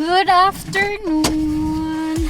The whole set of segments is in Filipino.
Good afternoon!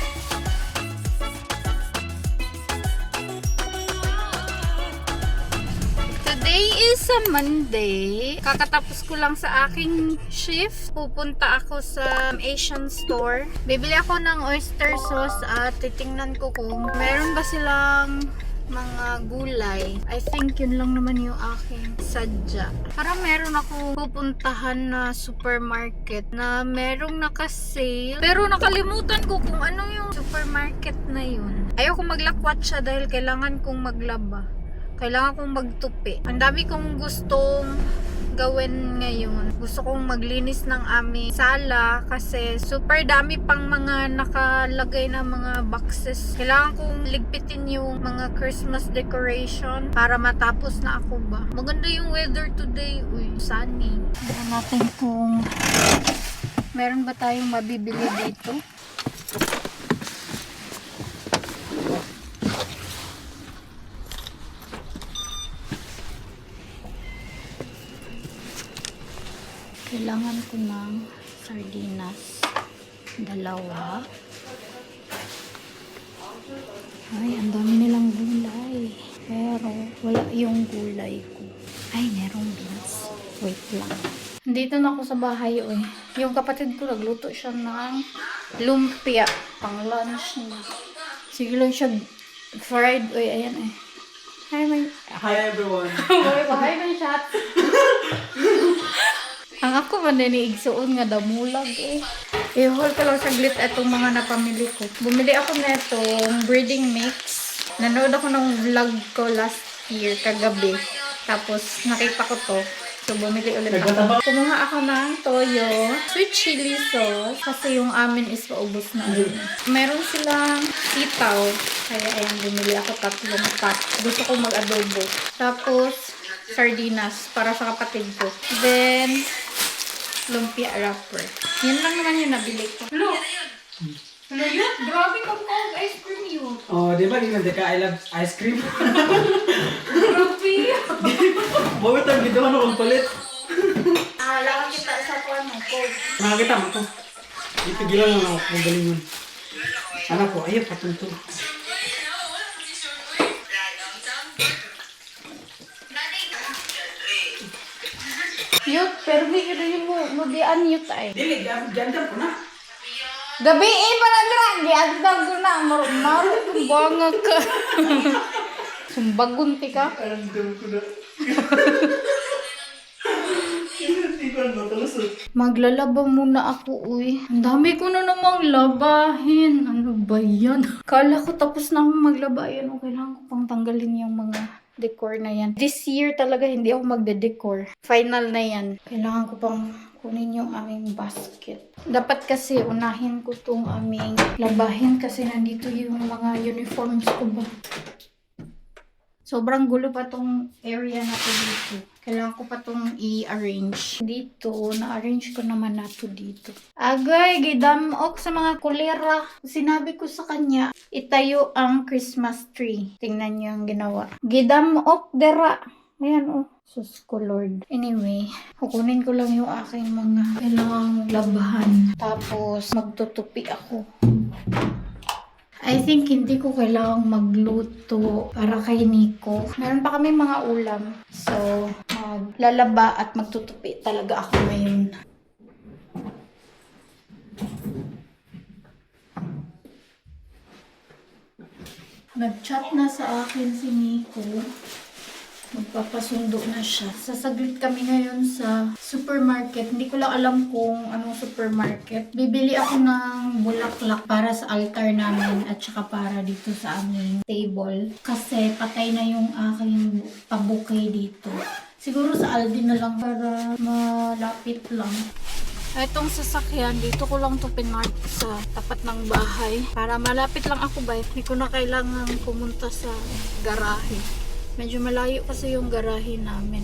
Today is a Monday. Kakatapos ko lang sa aking shift. Pupunta ako sa Asian store. Bibili ako ng oyster sauce at titingnan ko kung meron ba silang mga gulay. I think yun lang naman yung aking sadya. Parang meron ako pupuntahan na supermarket na merong naka-sale. Pero nakalimutan ko kung ano yung supermarket na yun. Ayoko maglakwat siya dahil kailangan kong maglaba. Kailangan kong magtupi. Ang dami kong gustong gawin ngayon. Gusto kong maglinis ng aming sala kasi super dami pang mga nakalagay na mga boxes. Kailangan kong ligpitin yung mga Christmas decoration para matapos na ako ba. Maganda yung weather today. Uy, sunny. Tignan natin kung meron ba tayong mabibili dito. Kailangan ko ng sardinas. 2. Ay, ang dami nilang gulay. Pero, wala yung gulay ko. Ay, merong beans. Wait lang. Dito na ako sa bahay, oy. Yung kapatid ko, nagluto siya ng lumpia. Pang lunch niya. Sige lang siya fried. Oy, ayan eh. Hi everyone. Hi, my chat. Ang ako man din iigsuon nga damulag eh. I-hold ko lang saglit itong mga napamili ko. Bumili ako netong breeding mix. Nanood ako ng vlog ko last year, kagabi. Tapos nakita ko to. So bumili ulit ako. Kumuha ako ng toyo, sweet chili sauce. Kasi yung amin is paubos na. Meron silang sitaw. Kaya ayan, bumili ako 3 pack. Gusto ko mag-adobo. Tapos sardinas para sa kapatid ko. Then lumpia wrapper. Yan lang naman yung nabili ko. Look! Hello yun? Grabe ka po ice cream yun. Oh, di ba tingnan ka I love ice cream? Grabe! Bawit ang video ano kung palit. Alam kita sa kuwan mo, Coke. Makakita mo ko. Ipigilan lang ako kung galing yun. Anak ko, ayaw patunto. Yut, pero may yun mo diyan yut ay. Dili, gandam ko na. Gabi eh, parang giagdag ko na. Maro kung banga ka. Sumbagon ti ka. Gandam ko na. Hindi ko na talusot. Maglalaba muna ako, uy. Ang dami ko na namang labahin. Ano ba yan? Kala ko tapos na akong maglaba. Ayan, okay lang ko pang tanggalin yung mga decor na yan. This year talaga hindi ako magde-decor. Final na yan. Kailangan ko pang kunin yung aming basket. Dapat kasi unahin ko tong aming labahin kasi nandito yung mga uniforms ko ba. Sobrang gulo pa tong area na to dito. Kailangan ko pa tong i-arrange. Dito, na-arrange ko naman na to dito. Agay, gidamok sa mga kulera. Sinabi ko sa kanya, itayo ang Christmas tree. Tingnan niyo ang ginawa. Gidamok dera. Ayan oh. Sus ko Lord. Anyway, kukunin ko lang yung aking mga kailangang labahan. Tapos, magtutupi ako. I think hindi ko kailangang magluto para kay Nico. Meron pa kami mga ulam. So, maglalaba at magtutupi talaga ako ngayon. Nag-chat na sa akin si Nico. Magpapasundo na siya. Sasaglit kami ngayon sa supermarket. Hindi ko lang alam kung anong supermarket. Bibili ako ng bulaklak para sa altar namin at saka para dito sa aming table. Kasi patay na yung aking pabukay dito. Siguro sa Aldi na lang para malapit lang. Itong sasakyan, dito ko lang ito pinark sa tapat ng bahay. Para malapit lang ako ba, hindi ko na kailangan pumunta sa garahe. Medyo malayo kasi yung garahe namin.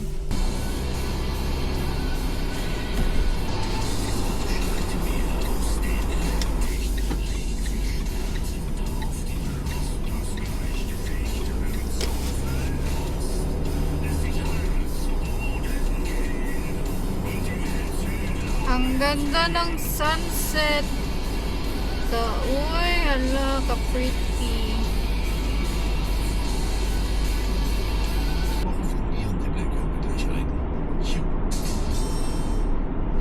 Ang Ganda ng sunset. Uy, hala, ka-pretty.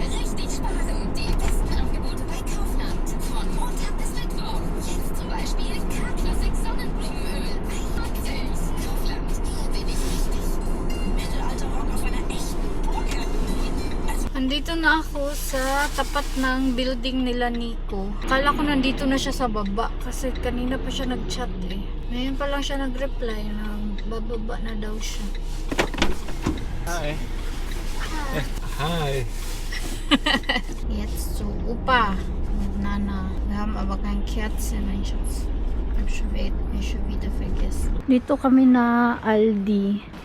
Richtig sparen. Die besten Angebote bei Kaufland. Von Montag bis Mittwoch. Jetzt zum Beispiel K-Klassik Sonnenblumenöl. Einmalig. Kaufland. Bin ich richtig? Mittelalter-Rock auf einer echten Burg. Andito na ako sa tapat ng building nila Nico. Akala ko nandito na siya sa baba kasi kanina pa siya nag-chat eh. Ngayon pa lang siya nag-reply na bababa na daw siya. Hi. Hi. Jetzt so Opa und Nana. Wir haben aber kein Kerzen. Ich hab's schon wieder vergessen. Dito kami na Aldi.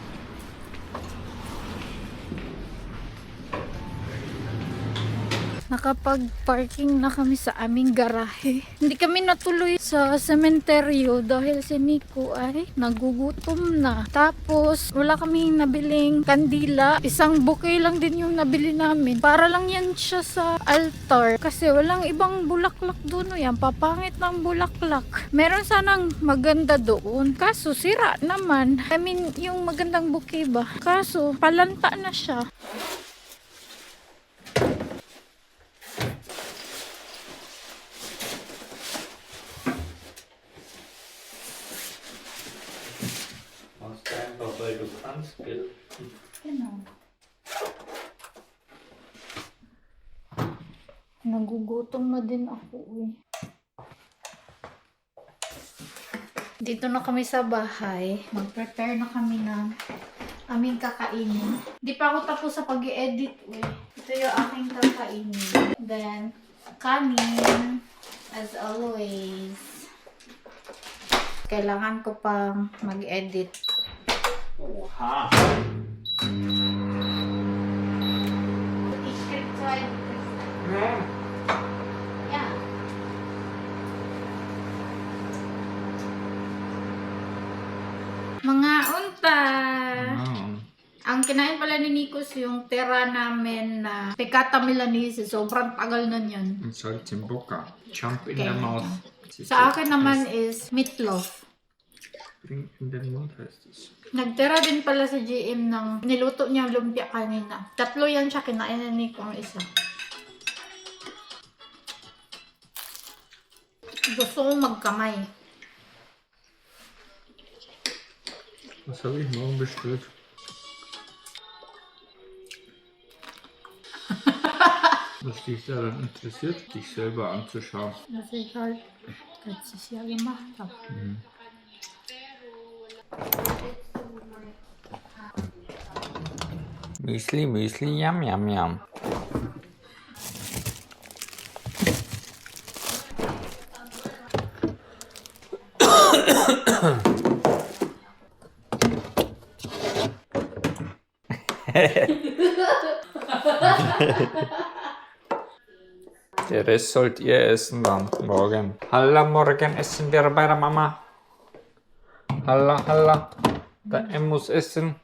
Nakapag-parking na kami sa aming garahe. Hindi kami natuloy sa sementeryo dahil si Nico ay nagugutom na. Tapos, wala kaming nabiling kandila. Isang bouquet lang din yung nabili namin. Para lang yan siya sa altar. Kasi walang ibang bulaklak doon. Yan, papangit ng bulaklak. Meron sanang maganda doon. Kaso, sira naman. I mean, yung magandang bouquet ba? Kaso, palanta na siya. Machst einfach, weil du kannst, gell? Genau. Nagugutom na din ako eh. Dito na kami sa bahay. Mag-prepare na kami ng aming kakainin. Di pa ako tapos sa pag-i-edit eh. Ito yung aking kakainin. Then, kanin. As always. Kailangan ko pang mag-edit. Oha! Ich krieg zwei. Ja. Mga unta! Ang kinain pala ni Nikos yung tera namin na Peccata Milanese. Sobrang tagal na yan. Salz im Boca. Jump in Okay. the mouth. Sa akin naman is meatloaf. Bring in den Mund heißt es. Nagtira din pala sa GM ng niluto niya lumpia kanina. 3 yan siya, kinain na ni Nico ang isa. Gusto kong magkamay. Was habe ich morgen bestellt? Was dich daran interessiert, dich selber anzuschauen. Was ich halt letztes Jahr gemacht habe. Müsli, Müsli, yum, yum, yum. Der Rest sollt ihr essen dann morgen. Halla, morgen essen wir bei der Mama. Halla, halla. Der M muss essen.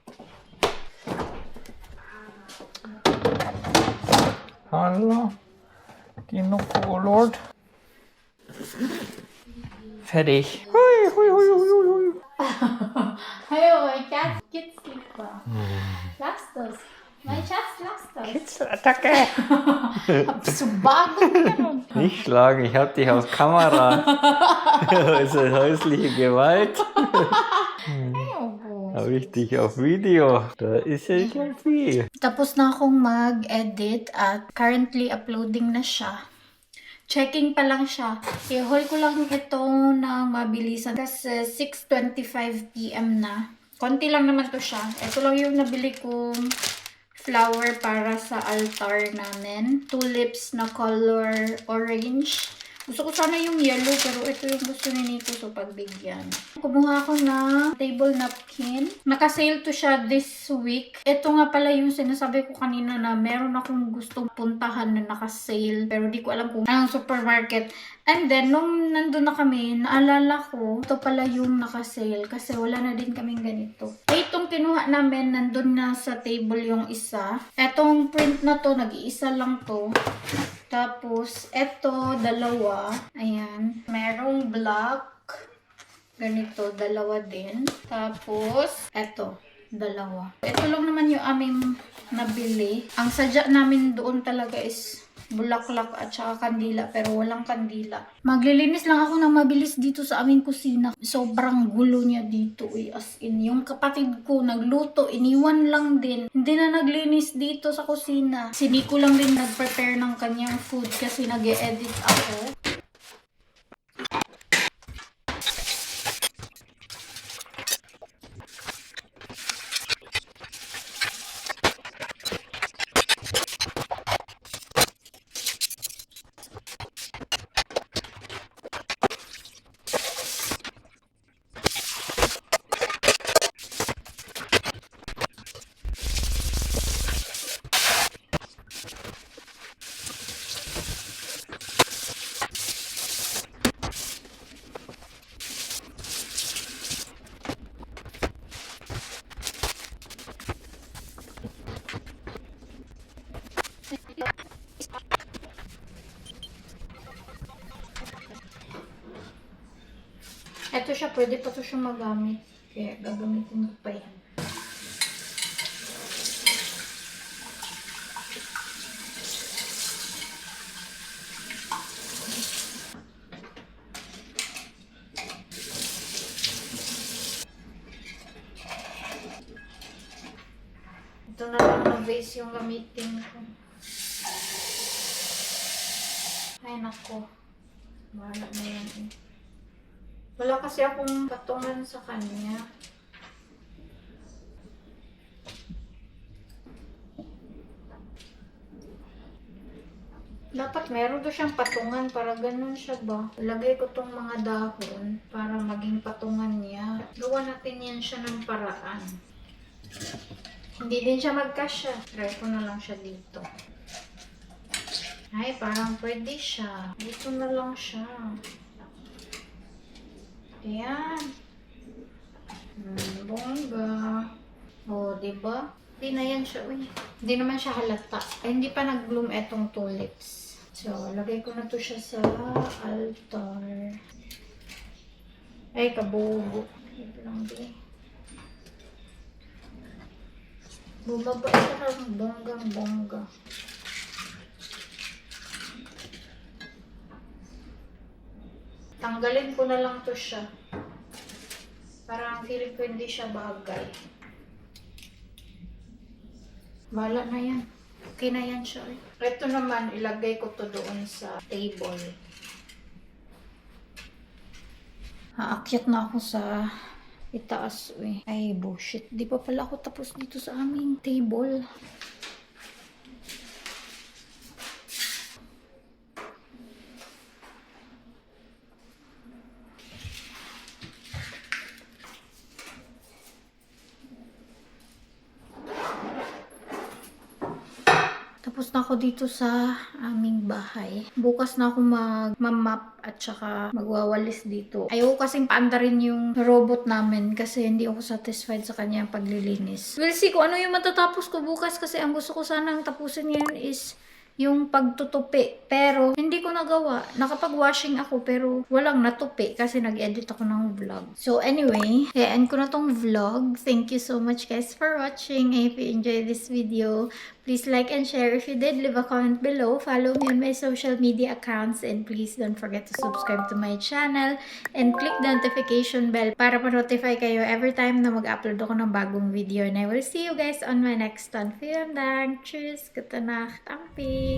Hallo. Genug Lord. Fertig. Hui, hui, hui, hui, hui. Hallo, mein Schatz, geht's dir? Lass das. Mein Schatz, lass das. Kitzelattacke. Bist du bago meron? Nicht schlagen, ich hab dich auf Kamera. Das ist häusliche Gewalt. Habe ich dich auf Video. Da ist ja schon viel. Tapos na akong mag-edit at currently uploading na siya. Checking pa lang siya. I-haul ko lang ito ng mabilisan kasi 6:25 PM na. Konti lang naman to siya. Ito lang yung nabili kong flower para sa altar namin. Tulips na color orange. Gusto ko sana yung yellow, pero ito yung gusto ni Nico, so pagbigyan. Kumuha ako na table napkin. Naka-sale to siya this week. Ito nga pala yung sinasabi ko kanina na meron akong gustong puntahan na naka-sale, pero di ko alam kung anong supermarket. And then, nung nandun na kami, naalala ko, ito pala yung naka-sale kasi wala na din kaming ganito. Itong kinuha namin, nandun na sa table yung isa. Etong print na to, nag-iisa lang to. Tapos, eto, dalawa. Ayan. Merong black. Ganito, dalawa din. Tapos, eto, dalawa. Ito lang naman yung aming nabili. Ang sadya namin doon talaga is bulaklak at saka kandila, pero walang kandila. Maglilinis lang ako ng mabilis dito sa aming kusina. Sobrang gulo niya dito, as in. Yung kapatid ko nagluto, iniwan lang din. Hindi na naglinis dito sa kusina. Si Nico lang din nag-prepare ng kanyang food kasi nag-e-edit ako. Ito siya, pwede pa to siya magamit. Kaya gagamitin ko pa yan. Ito na lang na vase yung gamitin ko. Ay nako. Bahala na yan eh. Wala kasi akong patungan sa kanya. Dapat meron doon siyang patungan para ganun siya ba? Lagay ko tong mga dahon para maging patungan niya. Gawa natin yan siya ng paraan. Hindi din siya magkasya. Try ko na lang siya dito. Ay, parang pwede siya. Dito na lang siya. Ayan. Bongga. O, diba? Hindi na yan siya. Uy. Hindi naman siya halata. Ay, hindi pa nag-bloom etong tulips. So, lagay ko na to siya sa altar. Ay, kabugo. Ito lang din. Bumaba siya ng bonggang-bongga. Tanggalin ko na lang to siya. Parang feeling ko hindi siya bagay. Wala na yan. Okay na yan siya. Ito naman, ilagay ko to doon sa table. Aakyat na ako sa itaas. Ay, bullshit. Di pa pala ako tapos dito sa aming table. Tapos na ako dito sa aming bahay. Bukas na ako mag-map at saka magwawalis dito. Ayoko kasing paandarin yung robot namin kasi hindi ako satisfied sa kanyang paglilinis. We'll see kung ano yung matatapos ko bukas kasi ang gusto ko sanang tapusin ngayon is yung pagtutupi. Pero, hindi ko nagawa. Nakapag-washing ako pero walang natupi kasi nag-edit ako ng vlog. So, anyway, end ko na tong vlog. Thank you so much guys for watching. If you enjoyed this video, please like and share. If you did, leave a comment below. Follow me on my social media accounts and please don't forget to subscribe to my channel and click the notification bell para ma-notify kayo every time na mag-upload ako ng bagong video. And I will see you guys on my next one. Vielen Dank. Tschüss. Gute Nacht. Amping.